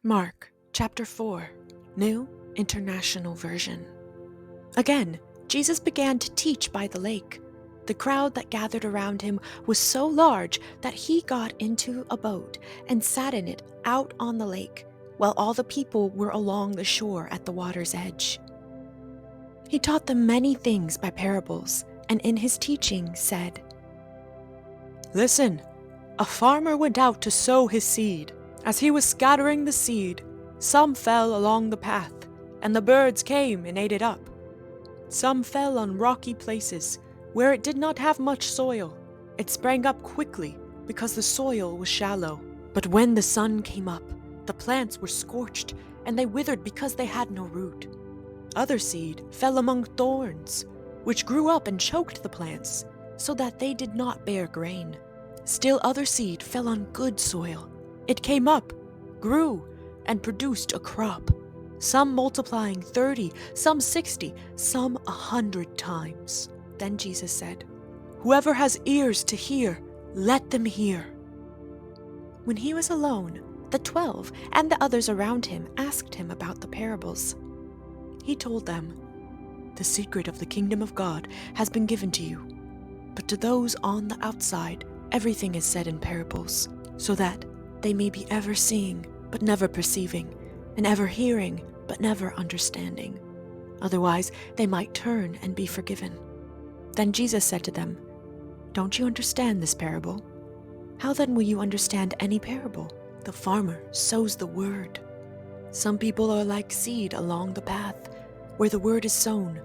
Mark chapter 4, New International Version. Again, Jesus began to teach by the lake. The crowd that gathered around him was so large that he got into a boat and sat in it out on the lake, while all the people were along the shore at the water's edge. He taught them many things by parables, and in his teaching said, "Listen, a farmer went out to sow his seed. As he was scattering the seed, some fell along the path, and the birds came and ate it up. Some fell on rocky places, where it did not have much soil. It sprang up quickly, because the soil was shallow. But when the sun came up, the plants were scorched, and they withered because they had no root. Other seed fell among thorns, which grew up and choked the plants, so that they did not bear grain. Still other seed fell on good soil. It came up, grew, and produced a crop, some multiplying 30, some 60, some 100 times. Then Jesus said, 'Whoever has ears to hear, let them hear.'" When he was alone, the 12 and the others around him asked him about the parables. He told them, "The secret of the kingdom of God has been given to you, but to those on the outside, everything is said in parables, so that they may be ever seeing, but never perceiving, and ever hearing, but never understanding. Otherwise, they might turn and be forgiven." Then Jesus said to them, "Don't you understand this parable? How then will you understand any parable? The farmer sows the word. Some people are like seed along the path, where the word is sown.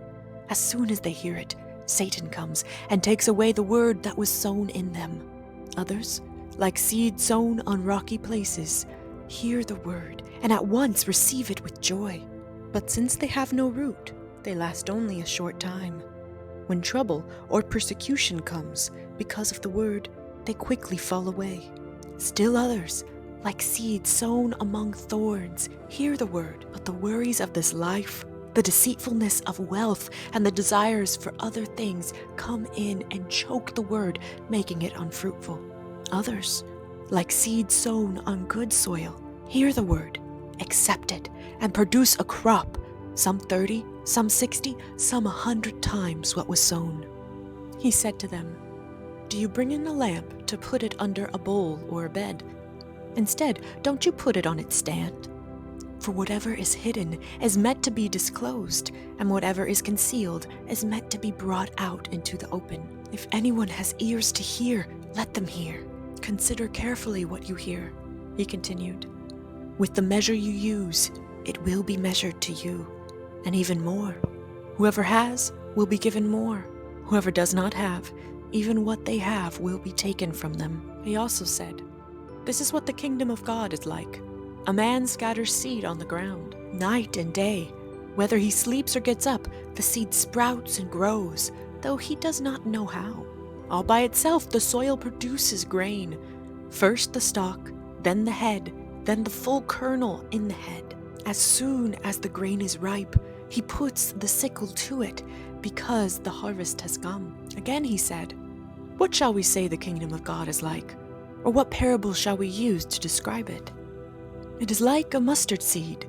As soon as they hear it, Satan comes and takes away the word that was sown in them. Others, like seed sown on rocky places, hear the word and at once receive it with joy. But since they have no root, they last only a short time. When trouble or persecution comes because of the word, they quickly fall away. Still others, like seed sown among thorns, hear the word, but the worries of this life, the deceitfulness of wealth, and the desires for other things come in and choke the word, making it unfruitful. Others, like seed sown on good soil, hear the word, accept it, and produce a crop, some 30, some 60, some 100 times what was sown." He said to them, "Do you bring in a lamp to put it under a bowl or a bed? Instead, don't you put it on its stand? For whatever is hidden is meant to be disclosed, and whatever is concealed is meant to be brought out into the open. If anyone has ears to hear, let them hear. Consider carefully what you hear," he continued. "With the measure you use, it will be measured to you, and even more. Whoever has will be given more. Whoever does not have, even what they have will be taken from them." He also said, "This is what the kingdom of God is like. A man scatters seed on the ground. Night and day, whether he sleeps or gets up, the seed sprouts and grows, though he does not know how. All by itself the soil produces grain. First the stalk, then the head, then the full kernel in the head. As soon as the grain is ripe, he puts the sickle to it, because the harvest has come." Again he said, "What shall we say the kingdom of God is like? Or what parable shall we use to describe it? It is like a mustard seed,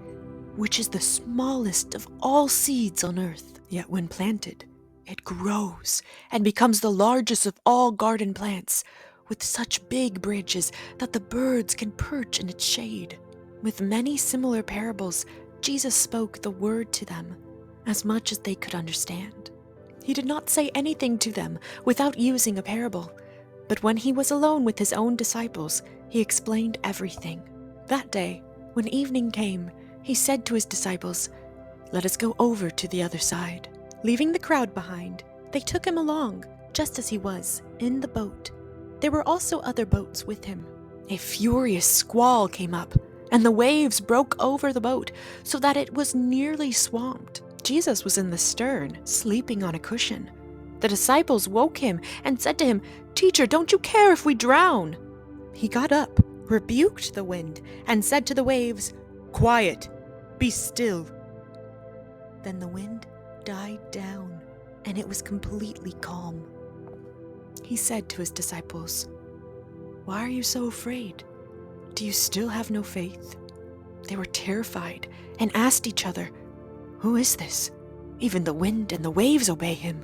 which is the smallest of all seeds on earth. Yet when planted, it grows and becomes the largest of all garden plants, with such big branches that the birds can perch in its shade." With many similar parables, Jesus spoke the word to them, as much as they could understand. He did not say anything to them without using a parable, but when he was alone with his own disciples, he explained everything. That day, when evening came, he said to his disciples, "Let us go over to the other side." Leaving the crowd behind, they took him along, just as he was, in the boat. There were also other boats with him. A furious squall came up, and the waves broke over the boat, so that it was nearly swamped. Jesus was in the stern, sleeping on a cushion. The disciples woke him and said to him, "Teacher, don't you care if we drown?" He got up, rebuked the wind, and said to the waves, "Quiet, be still." Then the wind died down, and it was completely calm. He said to his disciples, "Why are you so afraid? Do you still have no faith?" They were terrified and asked each other, "Who is this? Even the wind and the waves obey him."